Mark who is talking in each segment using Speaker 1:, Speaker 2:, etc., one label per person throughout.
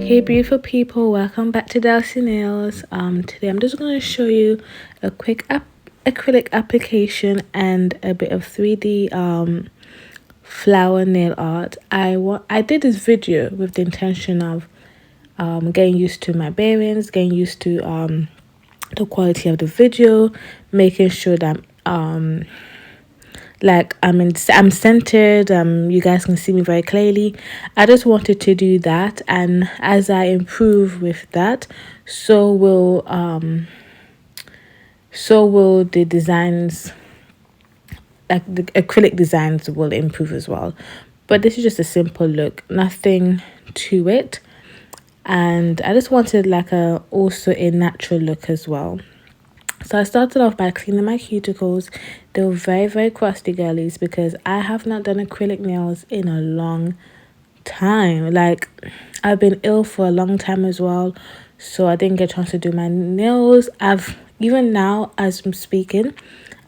Speaker 1: Hey beautiful people, welcome back to Delcy Nails. Today I'm just going to show you a quick acrylic application and a bit of 3D flower nail art. I did this video with the intention of getting used to my bearings, getting used to the quality of the video, making sure that I'm centered, you guys can see me very clearly. I just wanted to do that, and as I improve with that, so will the designs, like the acrylic designs will improve as well. But this is just a simple look, nothing to it, and I just wanted like also a natural look as well. So I started off by cleaning my cuticles. They were very crusty, girlies, because I have not done acrylic nails in a long time. Like, I've been ill for a long time as well, so I didn't get a chance to do my nails. Even now as I'm speaking,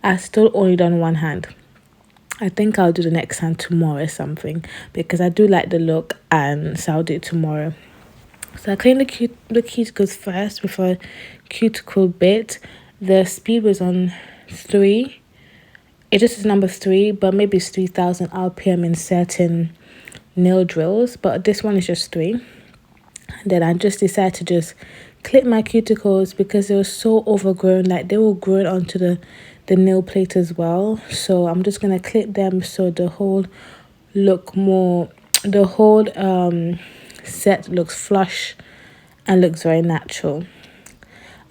Speaker 1: I've still only done one hand. I think I'll do the next hand tomorrow or something, because I do like the look, and so I'll do it tomorrow. So I cleaned the cuticles first with a cuticle bit. The speed was on 3. It just is number 3, but maybe it's 3000 RPM in certain nail drills, but this one is just 3. And then I just decided to just clip my cuticles because they were so overgrown, like they were growing onto the nail plate as well. So I'm just gonna clip them so the whole set looks flush and looks very natural.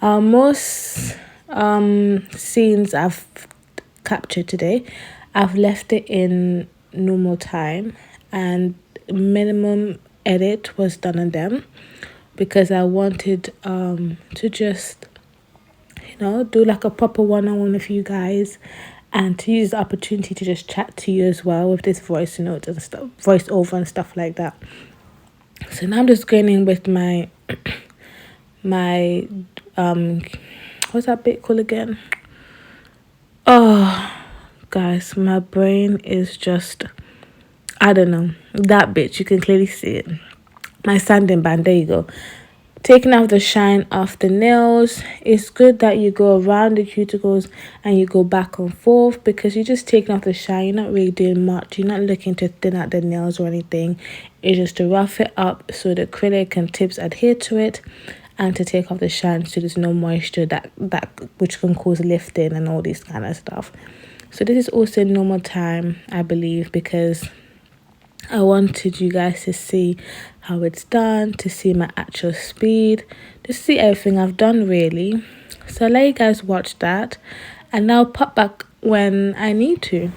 Speaker 1: Most scenes I've captured today, I've left it in normal time, and minimum edit was done on them because I wanted to just do like a proper one-on-one with you guys, and to use the opportunity to just chat to you as well with this voice note and stuff, voiceover and stuff like that. So now I'm just going in with my what's that bit called again? Oh guys, my brain is just, I don't know, that bit, you can clearly see it. My sanding band, there you go. Taking out the shine off the nails. It's good that you go around the cuticles and you go back and forth, because you're just taking off the shine. You're not really doing much. You're not looking to thin out the nails or anything. It's just to rough it up so the acrylic and tips adhere to it, and to take off the shine so there's no moisture that which can cause lifting and all this kind of stuff. So this is also normal time, I believe, because I wanted you guys to see how it's done, to see my actual speed, to see everything I've done really. So I'll let you guys watch that, and I'll pop back when I need to.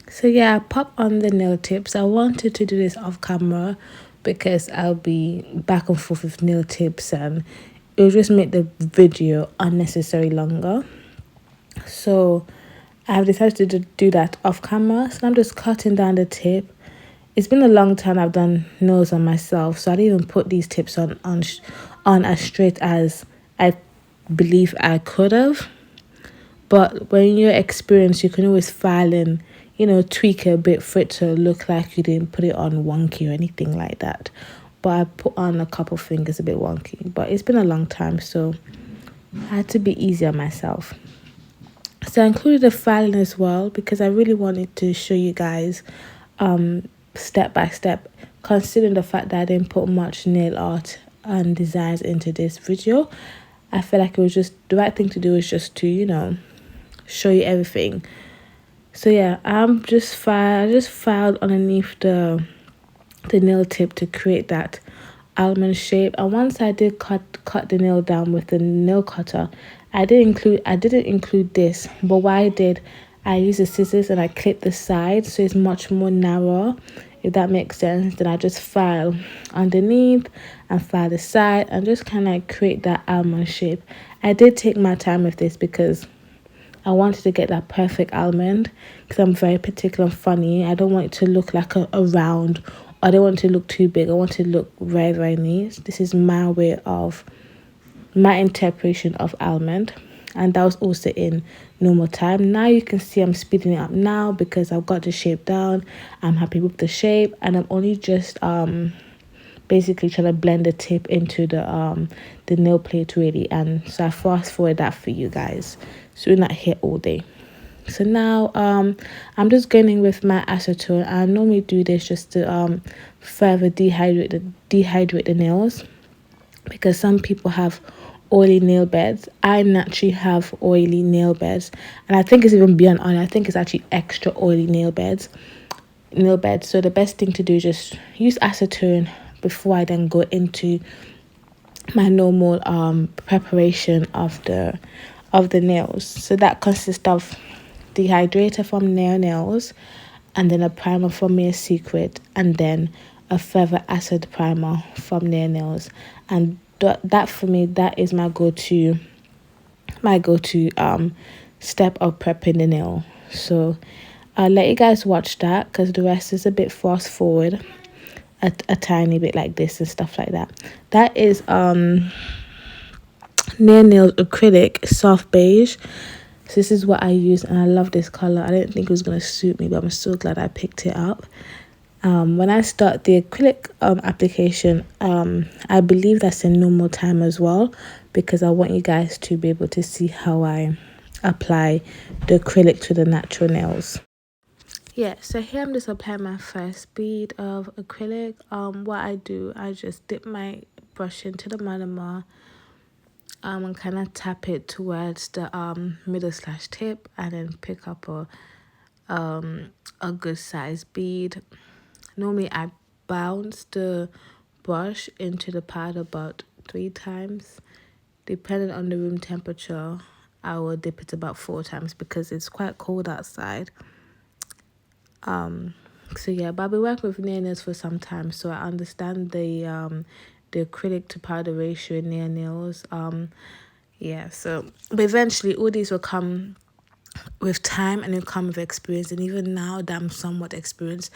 Speaker 1: So yeah, I pop on the nail tips. I wanted to do this off camera because I'll be back and forth with nail tips, and it will just make the video unnecessarily longer. So I've decided to do that off camera. So I'm just cutting down the tip. It's been a long time I've done nails on myself, so I didn't even put these tips on as straight as I believe I could have. But when you're experienced, you can always file and tweak it a bit for it to look like you didn't put it on wonky or anything like that. But I put on a couple fingers a bit wonky. But it's been a long time, so I had to be easy on myself. So I included the filing as well because I really wanted to show you guys step by step, considering the fact that I didn't put much nail art and designs into this video. I feel like it was just the right thing to do, is just to show you everything. So yeah, I just filed underneath the nail tip to create that almond shape. And once I did cut the nail down with the nail cutter, I didn't include this, but what I did, I used the scissors and I clipped the side so it's much more narrow, if that makes sense. Then I just file underneath and file the side and just kind of like create that almond shape. I did take my time with this because I wanted to get that perfect almond, because I'm very particular and funny. I don't want it to look like a round, or I don't want it to look too big. I want it to look very, very neat. This is my way of, my interpretation of almond. And that was also in normal time. Now you can see I'm speeding it up now because I've got the shape down. I'm happy with the shape, and I'm only just basically trying to blend the tip into the nail plate really. And so I fast forward that for you guys, so we're not here all day. So now I'm just going in with my acetone. I normally do this just to further dehydrate the nails, because some people have oily nail beds. I naturally have oily nail beds, and I think it's even beyond oily. I think it's actually extra oily nail beds. So the best thing to do is just use acetone before I then go into my normal preparation of the nails. So that consists of dehydrator from nails, and then a primer from Mere Secret, and then a feather acid primer from nails. And that for me, that is my go-to step of prepping the nail. So I'll let you guys watch that, because the rest is a bit fast forward, a tiny bit like this and stuff like that. That is nails acrylic soft beige. So this is what I use, and I love this color. I didn't think it was going to suit me, but I'm so glad I picked it up. When I start the acrylic application, I believe that's in normal time as well, because I want you guys to be able to see how I apply the acrylic to the natural nails. Yeah, so here I'm just applying my first bead of acrylic. What I do, I just dip my brush into the monomer, and kind of tap it towards the middle slash tip, and then pick up a good size bead. Normally I bounce the brush into the pad about 3 times. Depending on the room temperature, I will dip it about 4 times because it's quite cold outside. So yeah, but I've been working with nails for some time, so I understand the acrylic to powder ratio in nails. Yeah, so but eventually all these will come with time, and it'll come with experience. And even now that I'm somewhat experienced,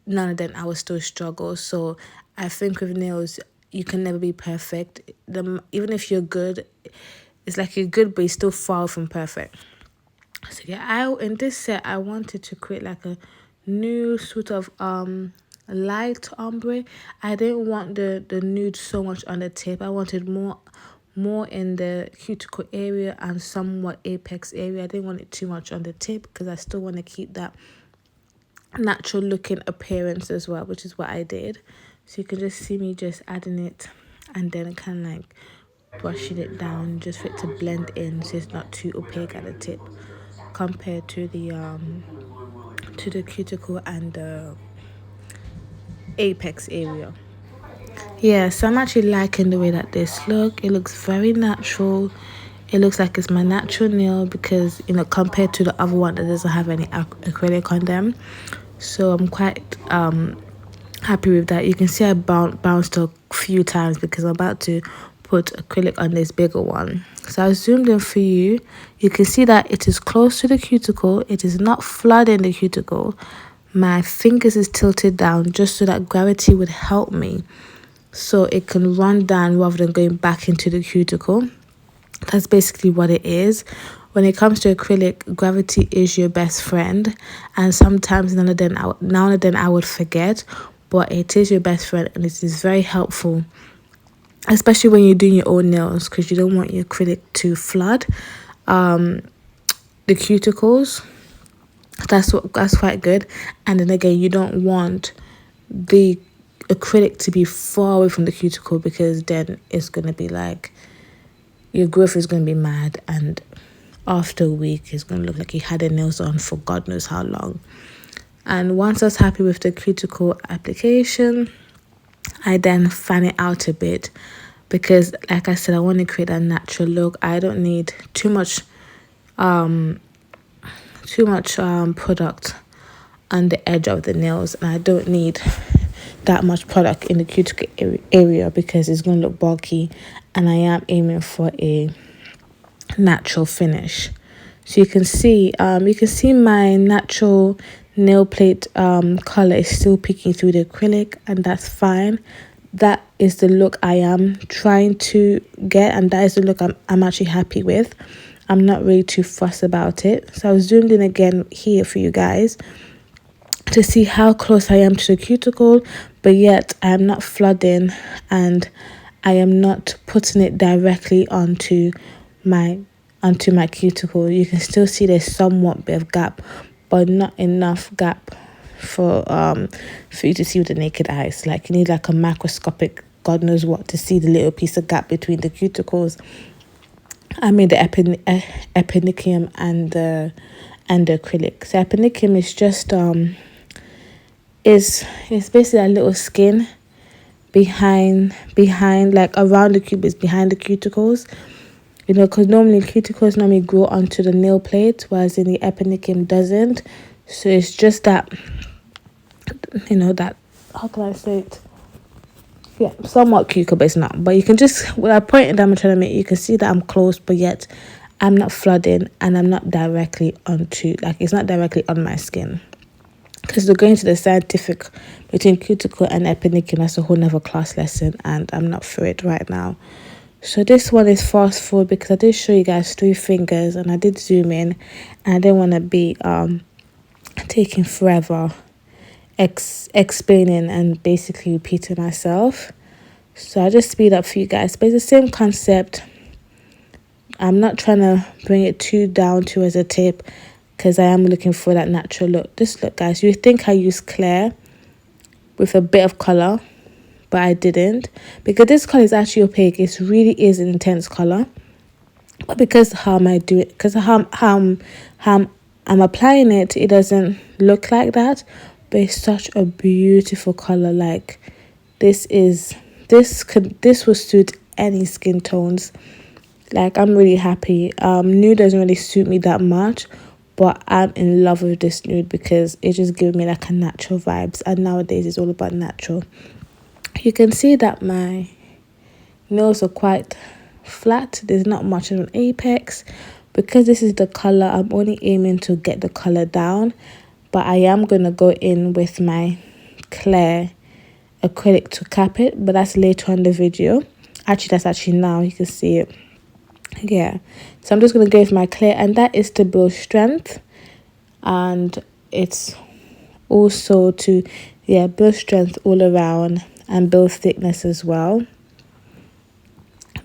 Speaker 1: none of them I will still struggle. So I think with nails, you can never be perfect. Even if you're good, it's like you're good, but you're still far from perfect. So yeah, in this set I wanted to create like a new sort of light ombre. I didn't want the nude so much on the tip. I wanted more in the cuticle area and somewhat apex area. I didn't want it too much on the tip because I still want to keep that natural looking appearance as well, which is what I did. So you can just see me just adding it and then kind of like brushing it down just for it to blend in, so it's not too opaque at the tip compared to the cuticle and the apex area. Yeah, so I'm actually liking the way that this look. It looks very natural. It looks like it's my natural nail because, you know, compared to the other one that doesn't have any acrylic on them. So I'm quite happy with that. You can see I bounced a few times because I'm about to put acrylic on this bigger one. So I zoomed in for you. You can see that it is close to the cuticle. It is not flooding the cuticle. My fingers is tilted down just so that gravity would help me, so it can run down rather than going back into the cuticle. That's basically what it is. When it comes to acrylic, gravity is your best friend, and sometimes now and then I would forget, but it is your best friend, and it is very helpful, especially when you're doing your own nails, because you don't want your acrylic to flood the cuticles. That's quite good. And then again, you don't want the acrylic to be far away from the cuticle, because then it's going to be like your growth is going to be mad, and after a week it's going to look like you had the nails on for God knows how long. And once I was happy with the cuticle application, I then fan it out a bit because, like I said, I want to create a natural look. I don't need too much product on the edge of the nails, and I don't need that much product in the cuticle area because it's going to look bulky, and I am aiming for a natural finish. So you can see my natural nail plate color is still peeking through the acrylic, and that's fine. That is the look I am trying to get, and that is the look I'm actually happy with. I'm not really too fussed about it. So I was zoomed in again here for you guys to see how close I am to the cuticle, but yet I am not flooding and I am not putting it directly onto my cuticle. You can still see there's somewhat bit of gap, but not enough gap for you to see with the naked eyes. Like you need like a microscopic God knows what to see the little piece of gap between the cuticles. I made the epinicium and the acrylic. So epinicium is just is basically a little skin behind like around the cubes, behind the cuticles, you know, because normally cuticles normally grow onto the nail plate, whereas in the epinicium doesn't. So it's just that, you know, that, how can I say it, yeah, somewhat cuticle, but it's not. But you can just, with a point that I'm trying to make, you can see that I'm close, but yet I'm not flooding and I'm not directly onto, like it's not directly on my skin. Because we're going to the scientific between cuticle and epinicium, that's a whole nother class lesson, and I'm not for it right now. So this one is fast forward because I did show you guys 3 fingers and I did zoom in, and I didn't want to be taking forever explaining and basically repeating myself. So I just speed up for you guys, but it's the same concept. I'm not trying to bring it too down to as a tip because I am looking for that natural look. This look, guys, you think I used clear with a bit of color, but I didn't, because this color is actually opaque. It really is an intense color, but because how am I doing, because how I'm applying it, it doesn't look like that. But it's such a beautiful color. Like this will suit any skin tones. Like I'm really happy. Nude doesn't really suit me that much, but I'm in love with this nude because it just gives me like a natural vibes, and nowadays it's all about natural. You can see that my nails are quite flat. There's not much of an apex. Because this is the color, I'm only aiming to get the color down, but I am going to go in with my clear acrylic to cap it, but that's later on the video. Actually, that's actually now, you can see it. Yeah, so I'm just going to go with my clear, and that is to build strength, and it's also to build strength all around and build thickness as well,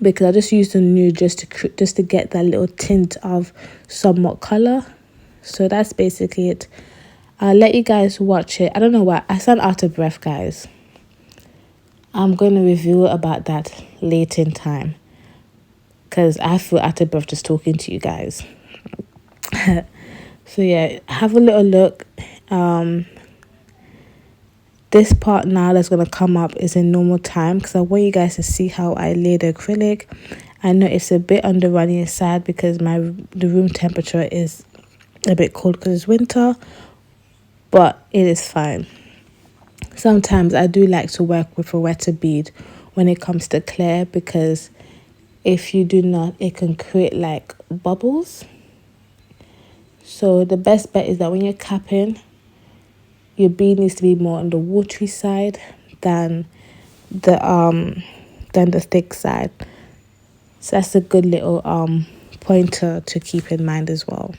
Speaker 1: because I just used the nude just to get that little tint of somewhat color. So that's basically it. I'll let you guys watch it. I don't know why I sound out of breath, guys. I'm going to review about that later in time because I feel out of breath just talking to you guys. So yeah, have a little look. This part now that's going to come up is in normal time because I want you guys to see how I lay the acrylic. I know it's a bit on the runny side because the room temperature is a bit cold because it's winter, but it is fine. Sometimes I do like to work with a wetter bead when it comes to clear, because if you do not, it can create like bubbles. So the best bet is that when you're capping, your bead needs to be more on the watery side than the thick side. So that's a good little pointer to keep in mind as well.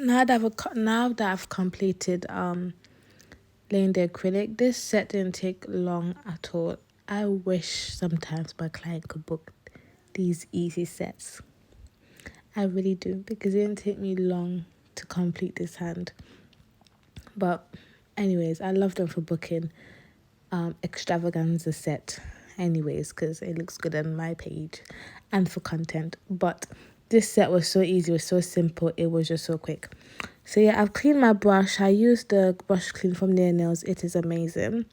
Speaker 1: Now that I've completed laying the acrylic, this set didn't take long at all. I wish sometimes my client could book these easy sets. I really do, because it didn't take me long to complete this hand. But anyways, I love them for booking extravaganza set anyways, because it looks good on my page and for content. But this set was so easy, it was so simple, it was just so quick. So yeah, I've cleaned my brush. I used the brush clean from Nail Nails. It is amazing.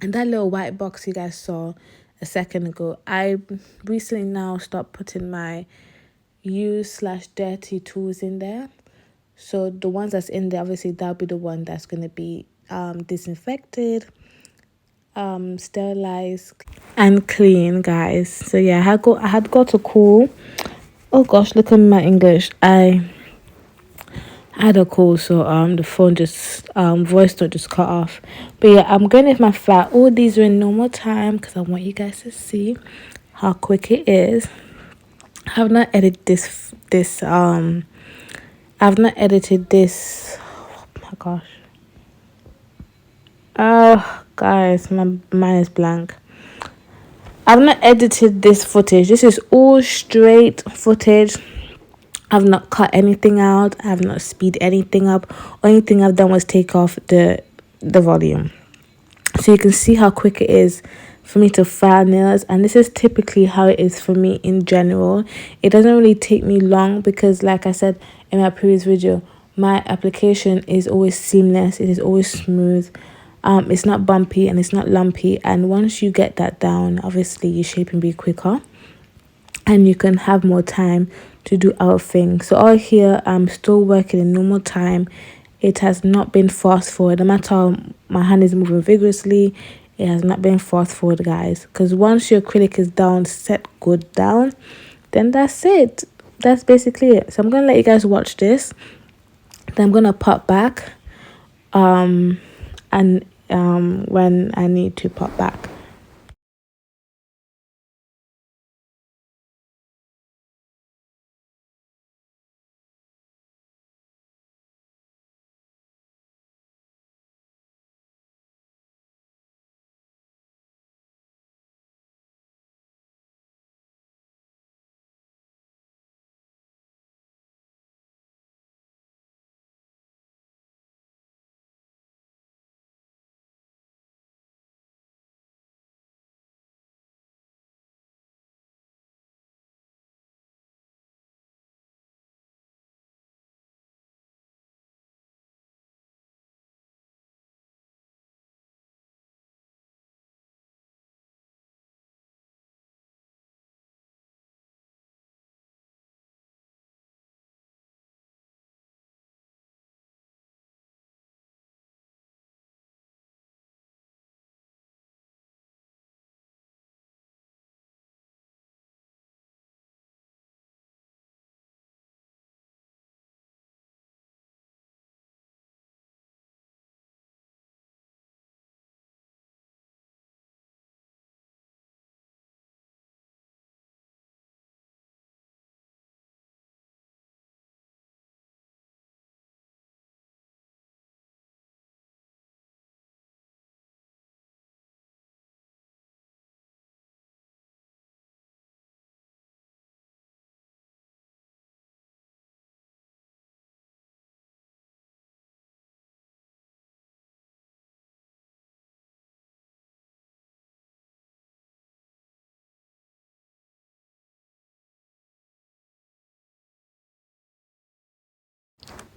Speaker 1: And that little white box you guys saw a second ago, I recently now stopped putting my use/dirty tools in there. So the ones that's in there, obviously that'll be the one that's going to be disinfected, sterilized and clean, guys. So yeah, I had got a call. Oh gosh, look at my English. I had a call, so the phone just voice note just cut off. But yeah, I'm going with my flat. All these are in normal time because I want you guys to see how quick it is. I have not edited I've not edited this. Oh my gosh. Oh guys, my mind is blank. I've not edited this footage. This is all straight footage. I've not cut anything out. I have not speed anything up. Only thing I've done was take off the volume. So you can see how quick it is for me to file nails. And this is typically how it is for me in general. It doesn't really take me long because, like I said in my previous video, my application is always seamless. It is always smooth. It's not bumpy and it's not lumpy. And once you get that down, obviously your shaping be quicker. And you can have more time to do other things. So all here, I'm still working in normal time. It has not been fast forward. No matter how my hand is moving vigorously, it has not been fast forward, guys. Because once your acrylic is down, set good down, then that's it. That's basically it. So I'm gonna let you guys watch this. Then I'm gonna pop back. And when I need to pop back.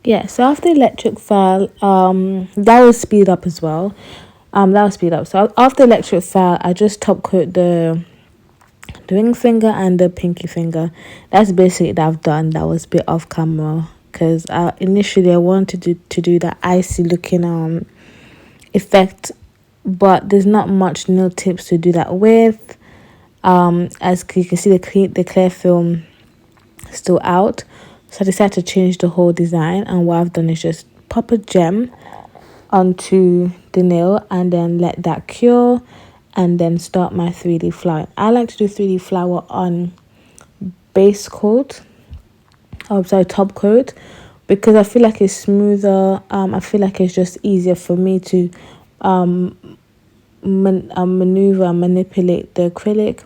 Speaker 1: Yeah, so after electric fell, that was speed up as well. That was speed up. So after electric fell, I just top coat the ring finger and the pinky finger. That's basically that I've done. That was a bit off camera because initially I wanted to do that icy looking effect, but there's not much nail tips to do that with. As you can see, the clear film still out. So I decided to change the whole design, and what I've done is just pop a gem onto the nail and then let that cure and then start my 3D flower. I like to do 3D flower on base coat, top coat, because I feel like it's smoother. I feel like it's just easier for me to um, maneuver and manipulate the acrylic.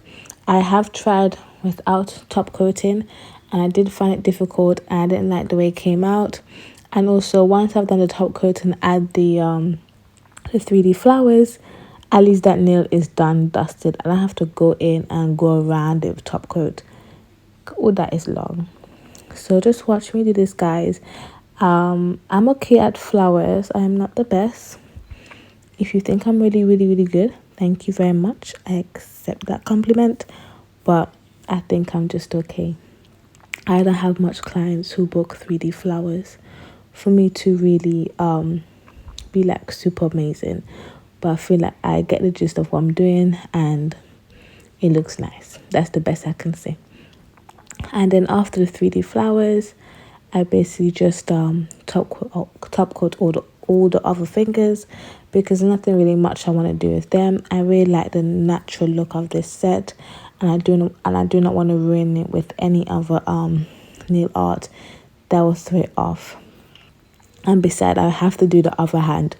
Speaker 1: I have tried without top coating, and I did find it difficult, and I didn't like the way it came out. And also, once I've done the top coat and add the 3D flowers, at least that nail is done, dusted, and I have to go in and go around it with top coat. Oh, that is long. So just watch me do this, guys. I'm okay at flowers. I am not the best. If you think I'm really, really, really good, thank you very much. I accept that compliment, but I think I'm just okay. I don't have much clients who book 3D flowers for me to really be like super amazing, but I feel like I get the gist of what I'm doing and it looks nice. That's the best I can say. And then after the 3D flowers, I basically just top coat all the other fingers, because there's nothing really much I want to do with them. I really like the natural look of this set, and I do not want to ruin it with any other nail art that will throw it off. And besides, I have to do the other hand,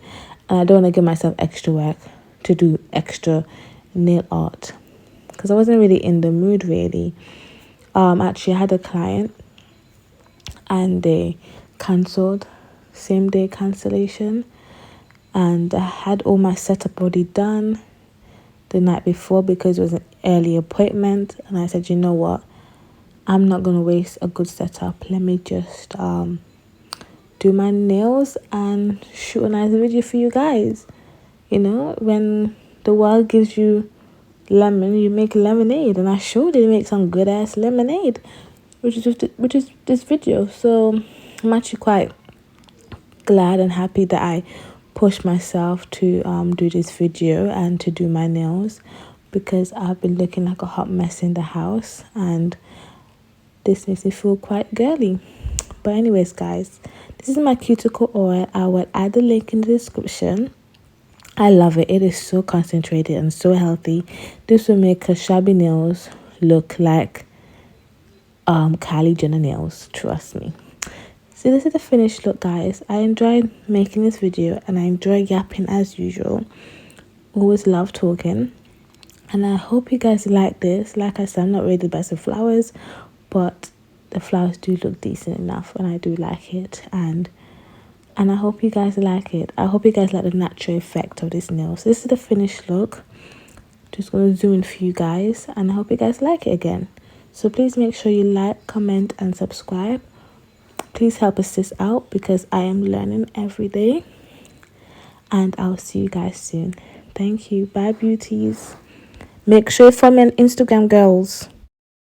Speaker 1: and I don't want to give myself extra work to do extra nail art because I wasn't really in the mood really. Actually, I had a client and they cancelled, same day cancellation, and I had all my setup already done the night before because it was an early appointment, and I said, you know what, I'm not gonna waste a good setup. Let me just do my nails and shoot a nice video for you guys. You know, when the world gives you lemon, you make lemonade, and I showed you make some good ass lemonade, which is this video. So I'm actually quite glad and happy that I pushed myself to do this video and to do my nails, because I've been looking like a hot mess in the house, and this makes me feel quite girly. But anyways, guys, this is my cuticle oil. I will add the link in the description. I love it. It is so concentrated and so healthy. This will make her shabby nails look like Kylie Jenner nails. Trust me. So this is the finished look, guys. I enjoyed making this video and I enjoy yapping as usual. Always love talking. And I hope you guys like this. Like I said, I'm not really the best with flowers, but the flowers do look decent enough and I do like it. And I hope you guys like it. I hope you guys like the natural effect of this nail. So this is the finished look. Just going to zoom in for you guys, and I hope you guys like it again. So please make sure you like, comment and subscribe. Please help us this out because I am learning every day. And I'll see you guys soon. Thank you. Bye, beauties. Make sure you follow me on Instagram, girls.